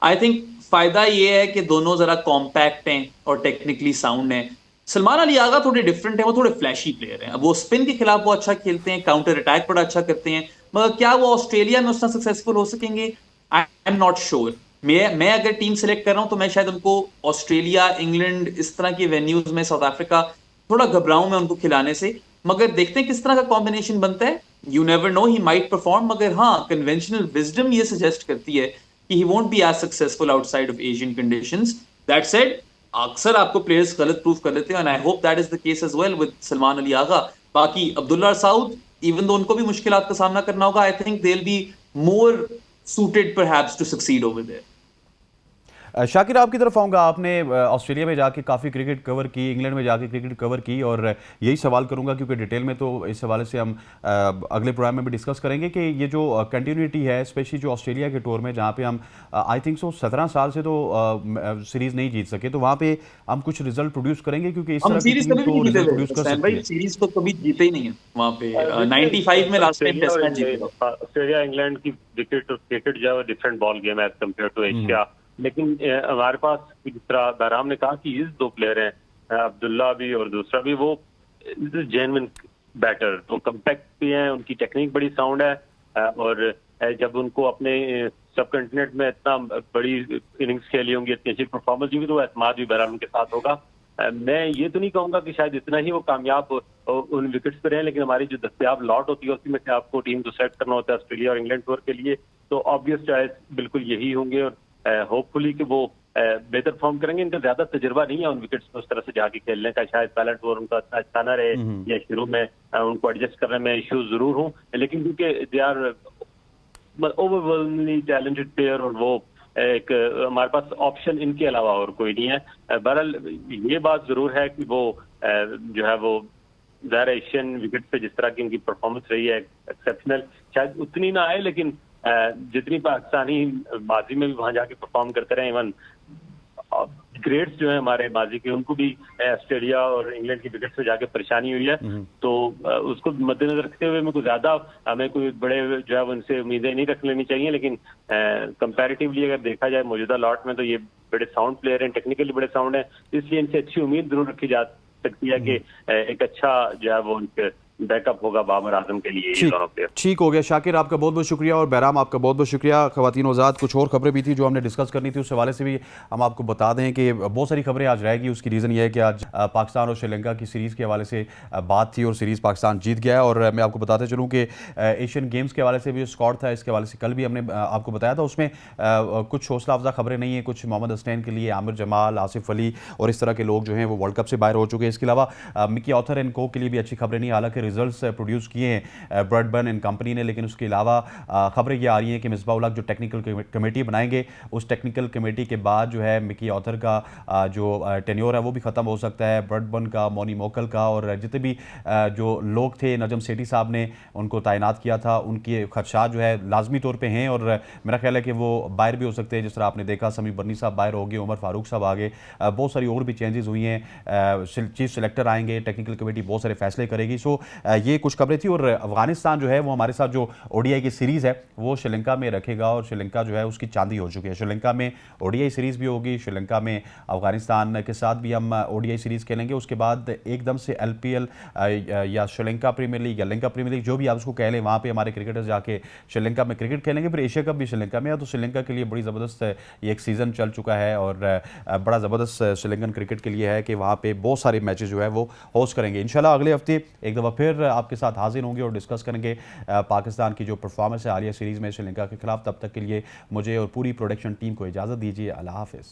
आई थिंक फायदा ये है कि दोनों जरा कॉम्पैक्ट हैं और टेक्निकली साउंड हैं। सलमान अली आगा थोड़े डिफरेंट है, वो थोड़े फ्लैशी प्लेयर हैं। अब वो स्पिन के खिलाफ वो अच्छा खेलते हैं, काउंटर अटैक बड़ा अच्छा करते हैं, मगर क्या वो ऑस्ट्रेलिया में उतना सक्सेसफुल हो सकेंगे? I am not sure. मैं अगर टीम सेलेक्ट कर रहा हूं तो मैं शायद उनको ऑस्ट्रेलिया, इंग्लैंड, इस तरह के वेन्यूज में, साउथ अफ्रीका, थोड़ा घबराऊं मैं उनको खिलाने से। मगर देखते हैं किस तरह का कॉम्बिनेशन बनता है। You never know, he might perform, मगर हाँ, कन्वेंशनल विजडम ये सजेस्ट करती है कि he won't be as successful outside of Asian conditions. That said, अक्सर आपको प्लेयर्स गलत प्रूफ कर देते हैं, and I hope that is the case as well with Salman Ali Agha. बाकी अब्दुल्ला और सऊद, इवन दो उनको भी मुश्किलात का सामना करना होगा, I think they will be more suited perhaps to succeed over there. Shakir, आपकी तरफ आऊँगा। आपने ऑस्ट्रेलिया में जाके काफ़ी क्रिकेट कवर की, इंग्लैंड में जाके क्रिकेट कवर की, और यही सवाल करूँगा क्योंकि डिटेल में तो इस हवाले से हम अगले प्रोग्राम में भी डिस्कस करेंगे कि ये जो कंटिन्यूटी है, स्पेशली जो ऑस्ट्रेलिया के टूर में, जहाँ पे हम आई थिंक 17 साल से तो सीरीज़ नहीं जीत सके, तो वहाँ पे हम कुछ रिजल्ट प्रोड्यूस करेंगे, क्योंकि इस तरह की टीम तो रिजल्ट प्रोड्यूस कर सकती है। सीरीज तो कभी जीते ही नहीं है वहाँ पे। 95 में लास्ट टाइम टेस्ट मैच जीते। ऑस्ट्रेलिया इंग्लैंड की क्रिकेट जो है different ball game as compare to Asia, लेकिन हमारे पास जिस तरह बहराम ने कहा कि ये 2 प्लेयर हैं, अब्दुल्ला भी और दूसरा भी, वो जेन्युइन बैटर, तो कम्पैक्ट भी हैं, उनकी टेक्निक बड़ी साउंड है, और जब उनको अपने सब कंटिनेंट में इतना बड़ी इनिंग्स खेली होंगी, इतनी अच्छी परफॉर्मेंस होगी, तो एतमाद भी बहराम के साथ होगा। मैं ये तो नहीं कहूंगा कि शायद इतना ही वो कामयाब उन विकेट्स पे रहे, लेकिन हमारी जो दस्तयाब लॉट होती है उसमें से आपको टीम को सेलेक्ट करना होता है ऑस्ट्रेलिया और इंग्लैंड टूर के लिए, तो ऑब्वियस चॉइस बिल्कुल यही होंगे, और होपफुली कि वो बेहतर परफॉर्म करेंगे। इनका ज्यादा तजुर्बा नहीं है उन विकेट्स पे उस तरह से जाके खेलने का, शायद पहला टूर उनका अच्छा ना रहे या शुरू में उनको एडजस्ट करने में इश्यूज जरूर हों, लेकिन क्योंकि they are overwhelmingly talented player और वो एक हमारे पास ऑप्शन इनके अलावा और कोई नहीं है। बहरहाल ये बात जरूर है कि वो जो है वो ज़ाहिर एशियन विकेट पे जिस तरह की उनकी परफॉर्मेंस रही है एक्सेप्शनल, शायद उतनी ना आए, लेकिन जितनी पाकिस्तानी माजी में भी वहां जाके परफॉर्म करते रहे, इवन ग्रेड्स जो है हमारे माजी के, उनको भी ऑस्ट्रेलिया और इंग्लैंड की विकेट पे जाके परेशानी हुई है। तो उसको मद्देनजर रखते हुए मेरे को ज्यादा हमें कोई बड़े जो है उनसे उम्मीदें नहीं रख लेनी चाहिए, लेकिन कंपैरेटिवली अगर देखा जाए मौजूदा लॉट में तो ये बड़े साउंड प्लेयर हैं, टेक्निकली बड़े साउंड हैं, इसलिए इनसे अच्छी उम्मीद जरूर रखी जा सकती है कि एक अच्छा जो है वो उनके बैकअप होगा बाबर आजम के लिए ये दोनों प्लेयर। ठीक हो गया। शाकिर आपका बहुत बहुत शुक्रिया और बहराम आपका बहुत बहुत शुक्रिया। ख़वातीन आज़ाद, कुछ और खबरें भी थी जो हमने डिस्कस करनी थी, उस हवाले से भी हम आपको बता दें कि बहुत सारी खबरें आज रहेगी। उसकी रीज़न ये है कि आज पाकिस्तान और श्रीलंका की सीरीज़ के हवाले से बात थी और सीरीज़ पाकिस्तान जीत गया है। और मैं आपको बताते चलूँ कि एशियन गेम्स के हवाले से भी जो स्कॉट था, इसके हवाले से कल भी हमने आपको बताया था, उसमें कुछ हौसला अफजा खबरें नहीं है। कुछ मोहम्मद हसनैन के लिए आमिर जमाल, आसिफ अली और इस तरह के लोग जो हैं वो वर्ल्ड कप से बाहर हो चुके हैं। इसके अलावा मिकी ऑथर एंड को के लिए भी अच्छी खबरें नहीं, हालांकि रिजल्ट्स प्रोड्यूस किए हैं ब्रॉडबर्न एंड कंपनी ने, लेकिन उसके अलावा खबरें ये आ रही हैं कि मिसबाह उल हक जो टेक्निकल कमेटी बनाएंगे, उस टेक्निकल कमेटी के बाद जो है मिकी ऑथर का जो टेन्योर है वो भी ख़त्म हो सकता है, ब्रॉडबर्न का, मोनी मोकल का, और जितने भी जो लोग थे, नजम सेठी साहब ने उनको तैनात किया था, उनके खदशात जो है लाजमी तौर पर हैं और मेरा ख्याल है कि वो बाहर भी हो सकते हैं। जिस तरह आपने देखा समीर बर्नी साहब बाहर हो गए, उमर फारूक साहब आ गए, बहुत सारी और भी चेंजेस हुई हैं। चीफ सेलेक्टर आएंगे, टेक्निकल कमेटी बहुत सारे फैसले करेगी। सो ये कुछ खबरें थी। और अफगानिस्तान जो है वो हमारे साथ जो ओडीआई की सीरीज़ है वो श्रीलंका में रखेगा और श्रीलंका जो है उसकी चांदी हो चुकी है। श्रीलंका में ओडीआई सीरीज़ भी होगी, श्रीलंका में अफगानिस्तान के साथ भी हम ओडीआई सीरीज़ खेलेंगे। उसके बाद एकदम से एलपीएल या श्रीलंका प्रीमियर लीग या लंका प्रीमियर लीग, जो भी आप उसको कह लें, वहाँ पे हमारे क्रिकेटर्स जाके श्रीलंका में क्रिकेट खेलेंगे। फिर एशिया कप भी श्रीलंका में है, तो श्रीलंका के लिए बड़ी ज़बरदस्त ये एक सीज़न चल चुका है और बड़ा ज़बरदस्त श्रीलंकन क्रिकेट के लिए है कि वहाँ पे बहुत सारे मैचेस जो है वो होस्ट करेंगे। इंशाल्लाह अगले हफ्ते एक दफ़ा फिर आपके साथ हाजिर होंगे और डिस्कस करेंगे पाकिस्तान की जो परफॉर्मेंस है हालिया सीरीज़ में श्रीलंका के खिलाफ। तब तक के लिए मुझे और पूरी प्रोडक्शन टीम को इजाज़त दीजिए। अल्लाह हाफ़िज़।